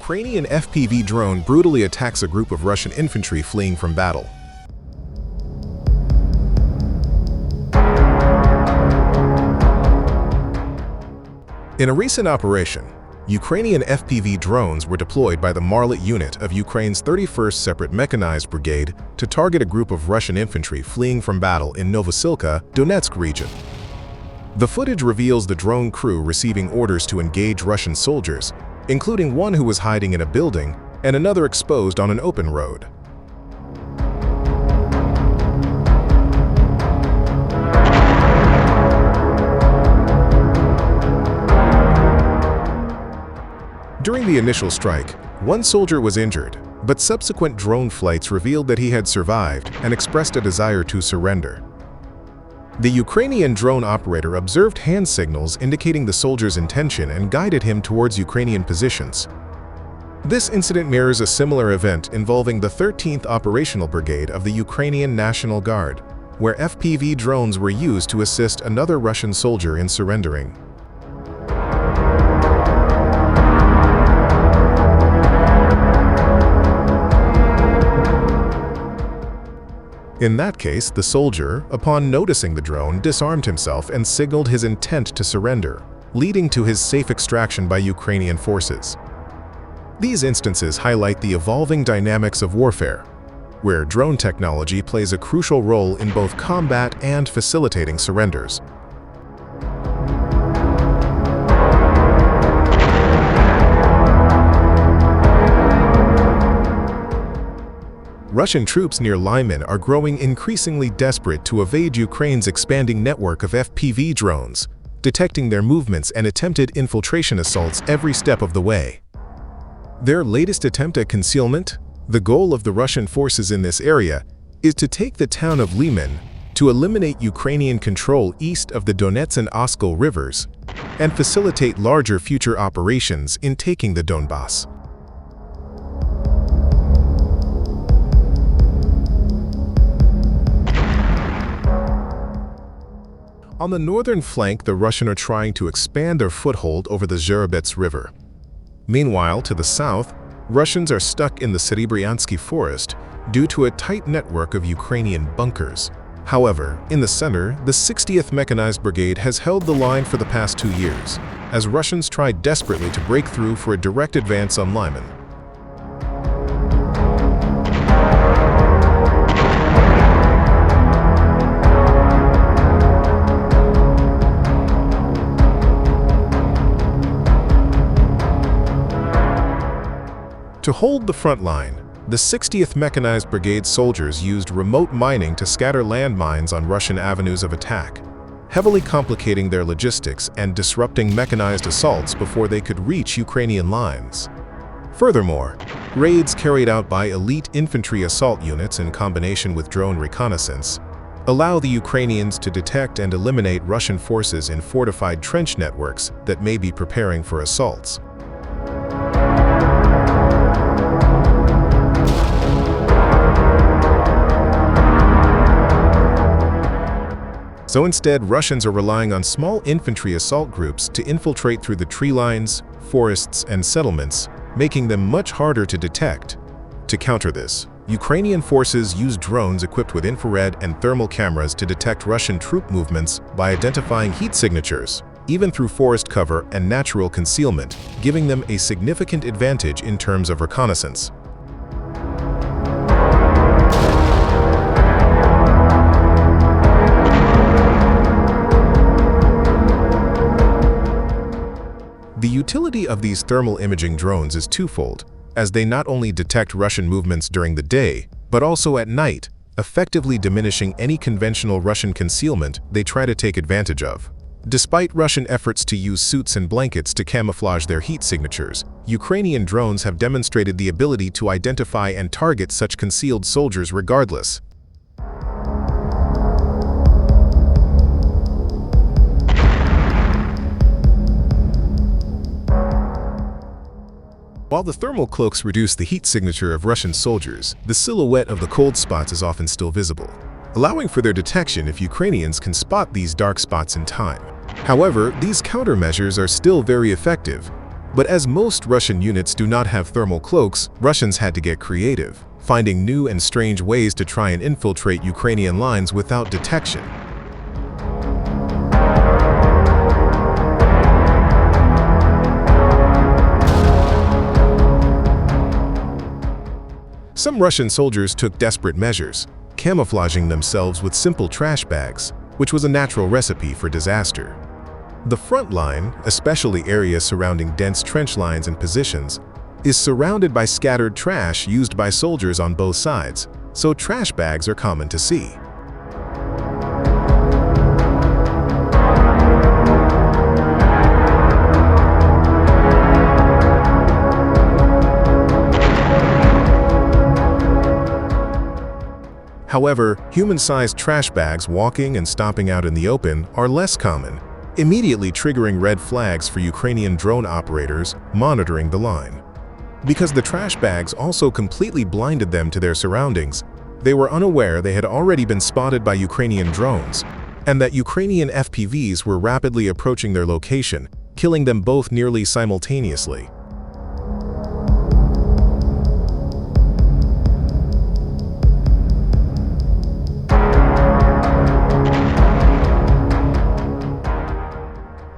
Ukrainian FPV drone brutally attacks a group of Russian infantry fleeing from battle. In a recent operation, Ukrainian FPV drones were deployed by the Marlet unit of Ukraine's 31st Separate Mechanized Brigade to target a group of Russian infantry fleeing from battle in Novosilka, Donetsk region. The footage reveals the drone crew receiving orders to engage Russian soldiers, including one who was hiding in a building and another exposed on an open road. During the initial strike, one soldier was injured, but subsequent drone flights revealed that he had survived and expressed a desire to surrender. The Ukrainian drone operator observed hand signals indicating the soldier's intention and guided him towards Ukrainian positions. This incident mirrors a similar event involving the 13th Operational Brigade of the Ukrainian National Guard, where FPV drones were used to assist another Russian soldier in surrendering. In that case, the soldier, upon noticing the drone, disarmed himself and signaled his intent to surrender, leading to his safe extraction by Ukrainian forces. These instances highlight the evolving dynamics of warfare, where drone technology plays a crucial role in both combat and facilitating surrenders. Russian troops near Lyman are growing increasingly desperate to evade Ukraine's expanding network of FPV drones, detecting their movements and attempted infiltration assaults every step of the way. Their latest attempt at concealment, the goal of the Russian forces in this area, is to take the town of Lyman, to eliminate Ukrainian control east of the Donets and Oskol rivers, and facilitate larger future operations in taking the Donbass. On the northern flank, the Russians are trying to expand their foothold over the Zherobets River. Meanwhile, to the south, Russians are stuck in the Serebryansky forest due to a tight network of Ukrainian bunkers. However, in the center, the 60th Mechanized Brigade has held the line for the past 2 years, as Russians try desperately to break through for a direct advance on Lyman. To hold the front line, the 60th Mechanized Brigade soldiers used remote mining to scatter landmines on Russian avenues of attack, heavily complicating their logistics and disrupting mechanized assaults before they could reach Ukrainian lines. Furthermore, raids carried out by elite infantry assault units in combination with drone reconnaissance allow the Ukrainians to detect and eliminate Russian forces in fortified trench networks that may be preparing for assaults. So instead, Russians are relying on small infantry assault groups to infiltrate through the tree lines, forests, and settlements, making them much harder to detect. To counter this, Ukrainian forces use drones equipped with infrared and thermal cameras to detect Russian troop movements by identifying heat signatures, even through forest cover and natural concealment, giving them a significant advantage in terms of reconnaissance. The utility of these thermal imaging drones is twofold, as they not only detect Russian movements during the day, but also at night, effectively diminishing any conventional Russian concealment they try to take advantage of. Despite Russian efforts to use suits and blankets to camouflage their heat signatures, Ukrainian drones have demonstrated the ability to identify and target such concealed soldiers regardless. While the thermal cloaks reduce the heat signature of Russian soldiers, the silhouette of the cold spots is often still visible, allowing for their detection if Ukrainians can spot these dark spots in time. However, these countermeasures are still very effective, But as most Russian units do not have thermal cloaks, Russians had to get creative, finding new and strange ways to try and infiltrate Ukrainian lines without detection. Some Russian soldiers took desperate measures, camouflaging themselves with simple trash bags, which was a natural recipe for disaster. The front line, especially areas surrounding dense trench lines and positions, is surrounded by scattered trash used by soldiers on both sides, so trash bags are common to see. However, human-sized trash bags walking and stomping out in the open are less common, immediately triggering red flags for Ukrainian drone operators monitoring the line. Because the trash bags also completely blinded them to their surroundings, they were unaware they had already been spotted by Ukrainian drones, and that Ukrainian FPVs were rapidly approaching their location, killing them both nearly simultaneously.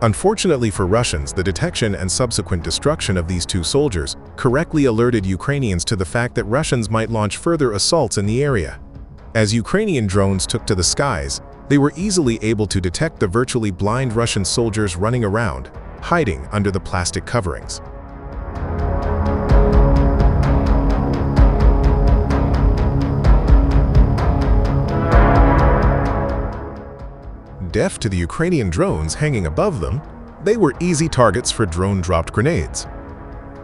Unfortunately for Russians, the detection and subsequent destruction of these two soldiers correctly alerted Ukrainians to the fact that Russians might launch further assaults in the area. As Ukrainian drones took to the skies, they were easily able to detect the virtually blind Russian soldiers running around, hiding under the plastic coverings. Deaf to the Ukrainian drones hanging above them, they were easy targets for drone-dropped grenades.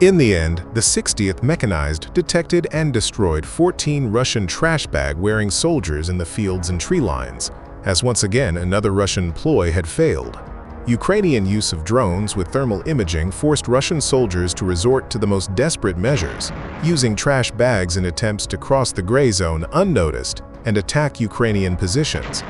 In the end, the 60th Mechanized detected and destroyed 14 Russian trash bag-wearing soldiers in the fields and tree lines, as once again another Russian ploy had failed. Ukrainian use of drones with thermal imaging forced Russian soldiers to resort to the most desperate measures, using trash bags in attempts to cross the gray zone unnoticed and attack Ukrainian positions.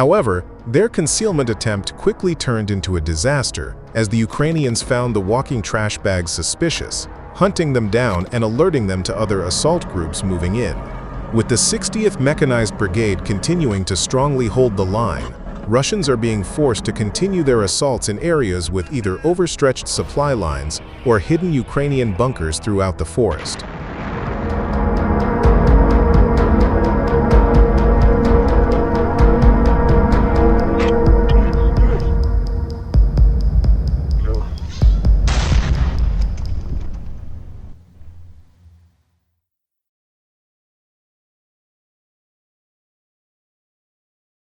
However, their concealment attempt quickly turned into a disaster as the Ukrainians found the walking trash bags suspicious, hunting them down and alerting them to other assault groups moving in. With the 60th Mechanized Brigade continuing to strongly hold the line, Russians are being forced to continue their assaults in areas with either overstretched supply lines or hidden Ukrainian bunkers throughout the forest.